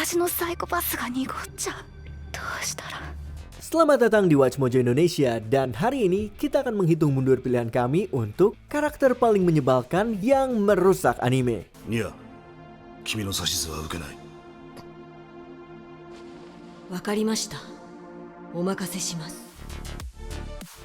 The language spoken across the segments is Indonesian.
私のサイコパスが濁っちゃう。どうしたら。 Selamat datang di Watch Mojo Indonesia, dan hari ini kita akan menghitung mundur pilihan kami untuk karakter paling menyebalkan yang merusak anime. いや、君の指図は受けない。わかりました。お任せします。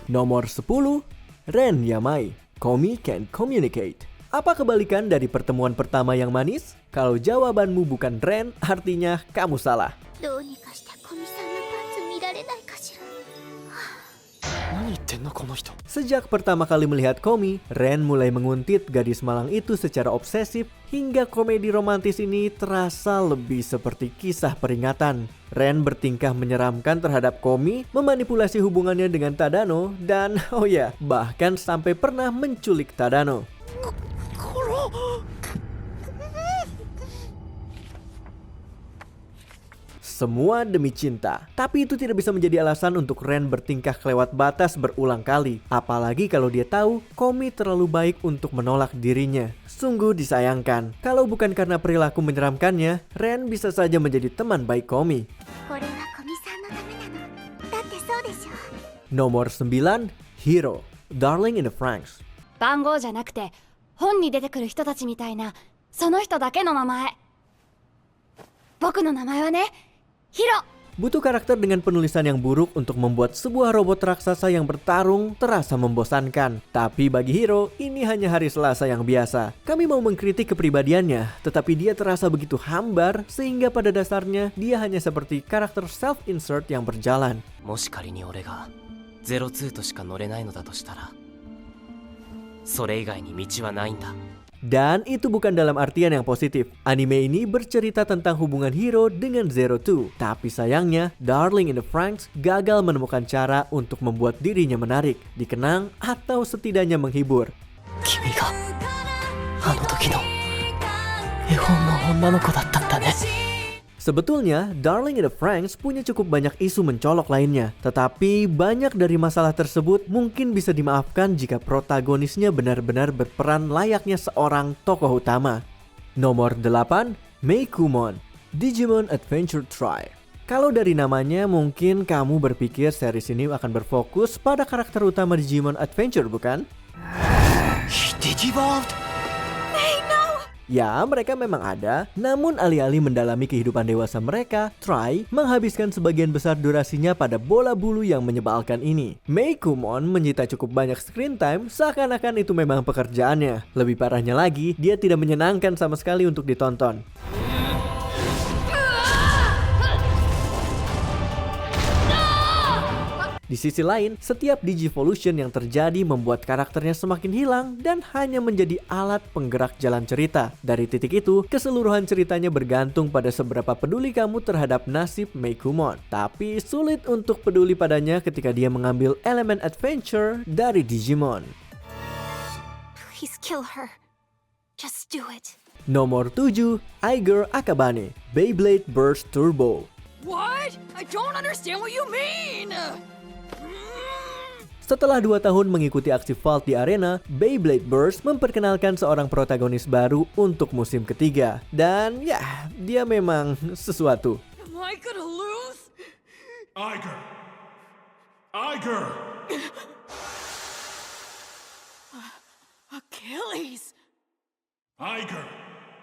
Nomor 10, Ren Yamai, Komi Can Communicate. Apa kebalikan dari pertemuan pertama yang manis? Kalau jawabanmu bukan Ren, artinya kamu salah. どうにかして古見さんのパンツ見られないかしら。 Sejak pertama kali melihat Komi, Ren mulai menguntit gadis malang itu secara obsesif hingga komedi romantis ini terasa lebih seperti kisah peringatan. Ren bertingkah menyeramkan terhadap Komi, memanipulasi hubungannya dengan Tadano, dan oh ya, bahkan sampai pernah menculik Tadano. Semua demi cinta. Tapi itu tidak bisa menjadi alasan untuk Ren bertingkah kelewat batas berulang kali. Apalagi kalau dia tahu Komi terlalu baik untuk menolak dirinya. Sungguh disayangkan. Kalau bukan karena perilaku menyeramkannya, Ren bisa saja menjadi teman baik Komi. Nomor 9, Hiro, Darling in the Franxx. 番号じゃなくて本に出てくる人たちみたいなその人だけの名前。僕の名前はね、Hiro. Butuh karakter dengan penulisan yang buruk untuk membuat sebuah robot raksasa yang bertarung terasa membosankan. Tapi bagi Hiro, ini hanya hari Selasa yang biasa. Kami mau mengkritik kepribadiannya, tetapi dia terasa begitu hambar sehingga pada dasarnya dia hanya seperti karakter self-insert yang berjalan. もし仮に俺が02としか乗れないのだとしたら、それ以外に道はないんだ。 Dan itu bukan dalam artian yang positif. Anime ini bercerita tentang hubungan Hiro dengan Zero Two. Tapi sayangnya, Darling in the Franxx gagal menemukan cara untuk membuat dirinya menarik, dikenang, atau setidaknya menghibur. 君があの時の絵本の女の子だったんだね。 Sebetulnya, Darling in the Franxx punya cukup banyak isu mencolok lainnya. Tetapi banyak dari masalah tersebut mungkin bisa dimaafkan jika protagonisnya benar-benar berperan layaknya seorang tokoh utama. Nomor 8, Meicoomon, Digimon Adventure Tri. Kalau dari namanya mungkin kamu berpikir series ini akan berfokus pada karakter utama Digimon Adventure, bukan? Digivolved? Ya, mereka memang ada, namun alih-alih mendalami kehidupan dewasa mereka, Tri menghabiskan sebagian besar durasinya pada bola bulu yang menyebalkan ini. Meicoomon menyita cukup banyak screen time, seakan-akan itu memang pekerjaannya. Lebih parahnya lagi, dia tidak menyenangkan sama sekali untuk ditonton. Di sisi lain, setiap Digivolution yang terjadi membuat karakternya semakin hilang dan hanya menjadi alat penggerak jalan cerita. Dari titik itu, keseluruhan ceritanya bergantung pada seberapa peduli kamu terhadap nasib Meicoomon. Tapi sulit untuk peduli padanya ketika dia mengambil elemen adventure dari Digimon. Please kill her. Just do it. Nomor 7, Eiger Akabane, Beyblade Burst Turbo. What? I don't understand what you mean. Setelah 2 tahun mengikuti aksi Vault di arena, Beyblade Burst memperkenalkan seorang protagonis baru untuk musim ketiga. Dan ya, dia memang sesuatu. Am I gonna lose? Eiger! Eiger! Achilles! Eiger!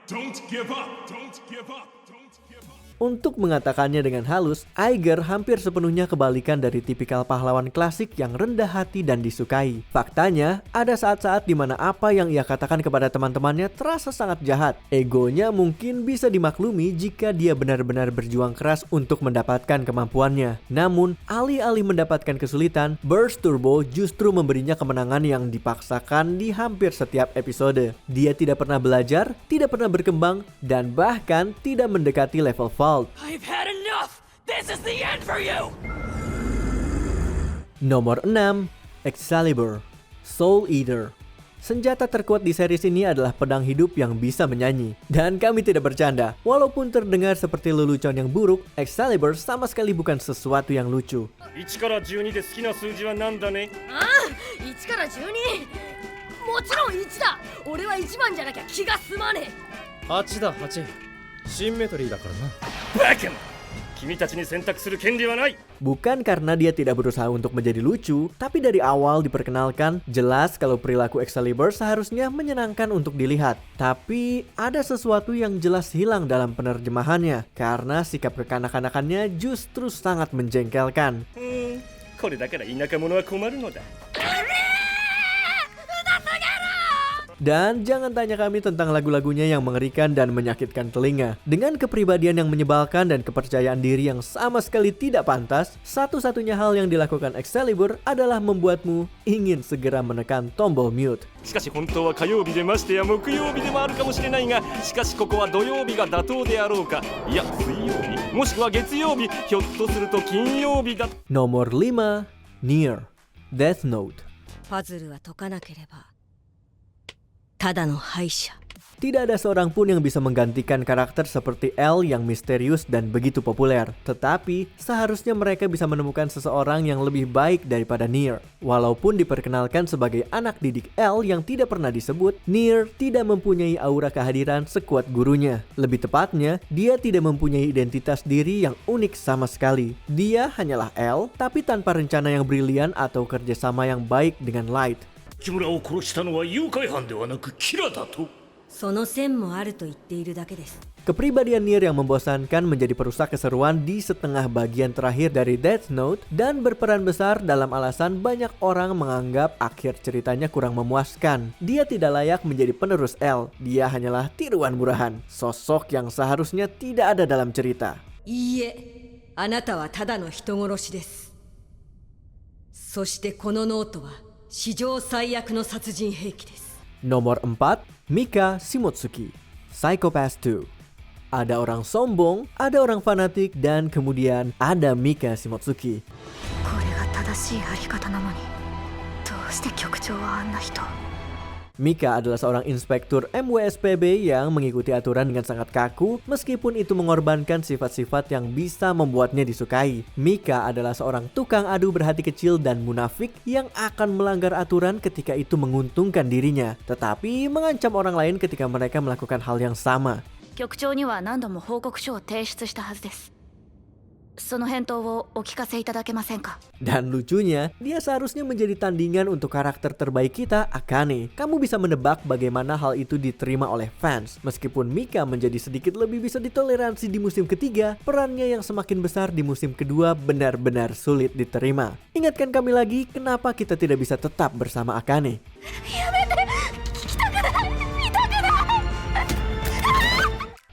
Don't give up! Don't give up! Don't give up! Untuk mengatakannya dengan halus, Eiger hampir sepenuhnya kebalikan dari tipikal pahlawan klasik yang rendah hati dan disukai. Faktanya, ada saat-saat di mana apa yang ia katakan kepada teman-temannya terasa sangat jahat. Egonya mungkin bisa dimaklumi jika dia benar-benar berjuang keras untuk mendapatkan kemampuannya. Namun, alih-alih mendapatkan kesulitan, Burst Turbo justru memberinya kemenangan yang dipaksakan di hampir setiap episode. Dia tidak pernah belajar, tidak pernah berkembang, dan bahkan tidak mendekati level Vault. I've had enough! This is the end for you! Nomor 6, Excalibur, Soul Eater. Senjata terkuat di series ini adalah pedang hidup yang bisa menyanyi. Dan kami tidak bercanda, walaupun terdengar seperti lelucon yang buruk, Excalibur sama sekali bukan sesuatu yang lucu. 1から12で好きな数字は何だね。1から 12? もちろん1だ。俺は1番じゃなきゃ気が済まねえ。8だ8。シンメトリーだからな。バカな。君たちに選択する権利はない。 Bukan karena dia tidak berusaha untuk menjadi lucu, tapi dari awal diperkenalkan jelas kalau perilaku Excalibur seharusnya menyenangkan untuk dilihat. Tapi ada sesuatu yang jelas hilang dalam penerjemahannya, karena sikap kekanak-kanakannya justru sangat menjengkelkan. これだから田舎者は困るのだ。 Dan jangan tanya kami tentang lagu-lagunya yang mengerikan dan menyakitkan telinga. Dengan kepribadian yang menyebalkan dan kepercayaan diri yang sama sekali tidak pantas, satu-satunya hal yang dilakukan Excalibur adalah membuatmu ingin segera menekan tombol mute. しかし本当は火曜日でましてや木曜日でもあるかもしれないが、しかしここは土曜日が妥当であろうか、いや水曜日もしくは月曜日、ひょっとすると金曜日だ。 Nomor 5, Nier, Death Note. パズルは解かなければただの敗者。 Tidak ada seorang pun yang bisa menggantikan karakter seperti L yang misterius dan begitu populer. Tetapi, seharusnya mereka bisa menemukan seseorang yang lebih baik daripada Nier. Walaupun diperkenalkan sebagai anak didik L yang tidak pernah disebut, Nier tidak mempunyai aura kehadiran sekuat gurunya. Lebih tepatnya, dia tidak mempunyai identitas diri yang unik sama sekali. Dia hanyalah L, tapi tanpa rencana yang brilian atau kerjasama yang baik dengan Light. 木村を殺したのは誘拐犯ではなくキラだと。 その線もあると言っているだけです。 Kepribadian Nier yang membosankan menjadi perusak keseruan di setengah bagian terakhir dari Death Note dan berperan besar dalam alasan banyak orang menganggap akhir ceritanya kurang memuaskan. Dia tidak layak menjadi penerus L, dia hanyalah tiruan murahan, sosok yang seharusnya tidak ada dalam cerita. いいえ、あなたはただの人殺しです。そしてこのノートは史上最悪の殺人兵器です。 Nomor 4, Mika Shimotsuki, Psychopath 2. Ada orang sombong, ada orang fanatik, dan kemudian ada Mika Shimotsuki. これが正しいあり方なのに、どうして局長はあんな人。 Mika adalah seorang inspektur MWSPB yang mengikuti aturan dengan sangat kaku meskipun itu mengorbankan sifat-sifat yang bisa membuatnya disukai. Mika adalah seorang tukang adu berhati kecil dan munafik yang akan melanggar aturan ketika itu menguntungkan dirinya, tetapi mengancam orang lain ketika mereka melakukan hal yang sama. 局長には何度も報告書を提出したはずです。その返答をお聞かせいただけませんか。 Dan lucunya, dia seharusnya menjadi tandingan untuk karakter terbaik kita, Akane. Kamu bisa menebak bagaimana hal itu diterima oleh fans. Meskipun Mika menjadi sedikit lebih bisa ditoleransi di musim ketiga, perannya yang semakin besar di musim kedua benar-benar sulit diterima. Ingatkan kami lagi, kenapa kita tidak bisa tetap bersama Akane?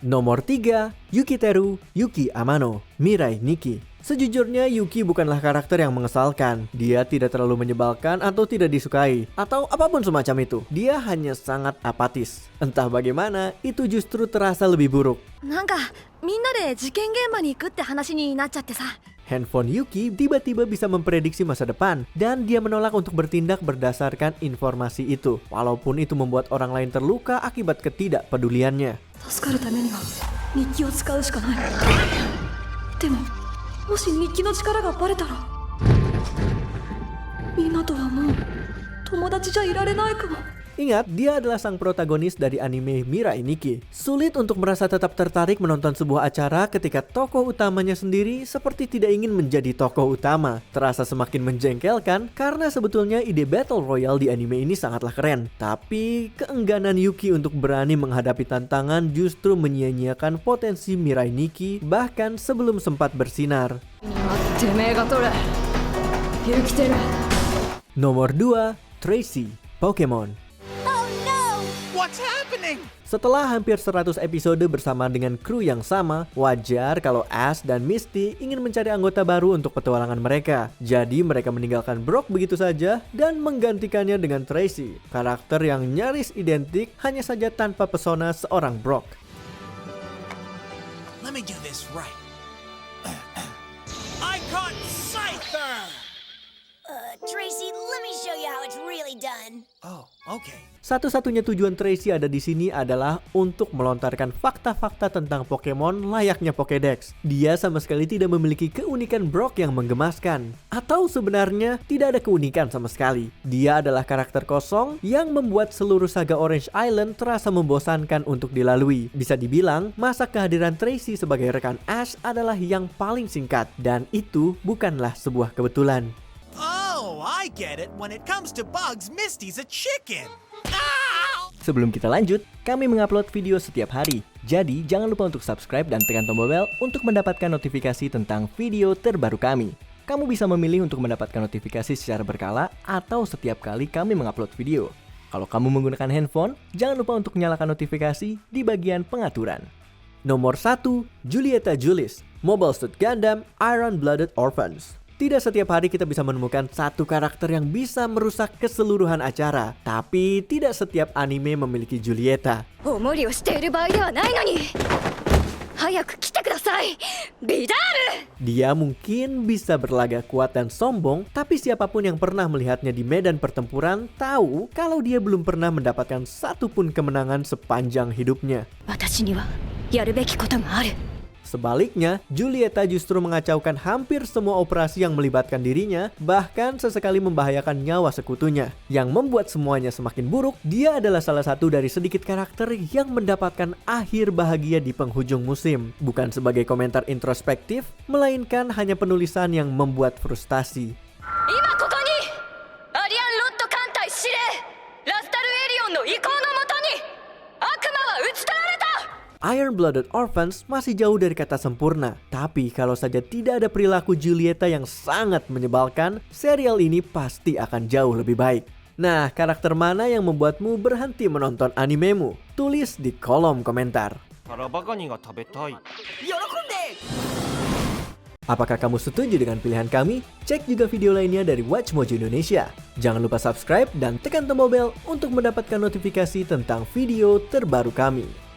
Nomor 3, Yukiteru Yuki Amano, Mirai Nikki. Sejujurnya Yuki bukanlah karakter yang mengesalkan. Dia tidak terlalu menyebalkan atau tidak disukai, atau apapun semacam itu. Dia hanya sangat apatis. Entah bagaimana, itu justru terasa lebih buruk. なんかみんなで事件現場に行くって話になっちゃってさ。 Handphone Yuki tiba-tiba bisa memprediksi masa depan dan dia menolak untuk bertindak berdasarkan informasi itu, walaupun itu membuat orang lain terluka akibat ketidakpeduliannya. 助かるためには日記を使うしかない。でももし日記の力がバレたらみんなとはもう友達じゃいられないかも。 Ingat, dia adalah sang protagonis dari anime Mirai Nikki. Sulit untuk merasa tetap tertarik menonton sebuah acara ketika tokoh utamanya sendiri seperti tidak ingin menjadi tokoh utama. Terasa semakin menjengkelkan karena sebetulnya ide Battle Royale di anime ini sangatlah keren. Tapi keengganan Yuki untuk berani menghadapi tantangan justru menyia-nyiakan potensi Mirai Nikki bahkan sebelum sempat bersinar. Nomor 2, Tracy, Pokemon. Setelah hampir 100 episode bersama dengan kru yang sama, wajar kalau Ash dan Misty ingin mencari anggota baru untuk petualangan mereka. Jadi mereka meninggalkan Brock begitu saja dan menggantikannya dengan Tracy, karakter yang nyaris identik hanya saja tanpa pesona seorang Brock. Let me do this right. I caught Scyther! Tracy, let me show you how it's really done. Oh, okay. Satu-satunya tujuan Tracy ada di sini adalah untuk melontarkan fakta-fakta tentang Pokemon layaknya Pokédex. Dia sama sekali tidak memiliki keunikan Brock yang menggemaskan. Atau sebenarnya tidak ada keunikan sama sekali. Dia adalah karakter kosong yang membuat seluruh saga Orange Island terasa membosankan untuk dilalui. Bisa dibilang, masa kehadiran Tracy sebagai rekan Ash adalah yang paling singkat. Dan itu bukanlah sebuah kebetulan. Oh, I get it. When it comes to bugs, Misty's a chicken. Sebelum kita lanjut, kami mengupload video setiap hari. Jadi, jangan lupa untuk subscribe dan tekan tombol bel untuk mendapatkan notifikasi tentang video terbaru kami. Kamu bisa memilih untuk mendapatkan notifikasi secara berkala atau setiap kali kami mengupload video. Kalau kamu menggunakan handphone, jangan lupa untuk nyalakan notifikasi di bagian pengaturan. Nomor 1, Julieta Julis, Mobile Suit Gundam Iron Blooded Orphans. Tidak setiap hari kita bisa menemukan satu karakter yang bisa merusak keseluruhan acara. Tapi tidak setiap anime memiliki Julieta. Dia mungkin bisa berlagak kuat dan sombong, tapi siapapun yang pernah melihatnya di medan pertempuran tahu kalau dia belum pernah mendapatkan satupun kemenangan sepanjang hidupnya. Sebaliknya, Julieta justru mengacaukan hampir semua operasi yang melibatkan dirinya, bahkan sesekali membahayakan nyawa sekutunya. Yang membuat semuanya semakin buruk, dia adalah salah satu dari sedikit karakter yang mendapatkan akhir bahagia di penghujung musim. Bukan sebagai komentar introspektif, melainkan hanya penulisan yang membuat frustasi. Iron Blooded Orphans masih jauh dari kata sempurna. Tapi kalau saja tidak ada perilaku Julieta yang sangat menyebalkan, serial ini pasti akan jauh lebih baik. Nah, karakter mana yang membuatmu berhenti menonton animemu? Tulis di kolom komentar. Apakah kamu setuju dengan pilihan kami? Cek juga video lainnya dari WatchMojo Indonesia. Jangan lupa subscribe dan tekan tombol bel untuk mendapatkan notifikasi tentang video terbaru kami.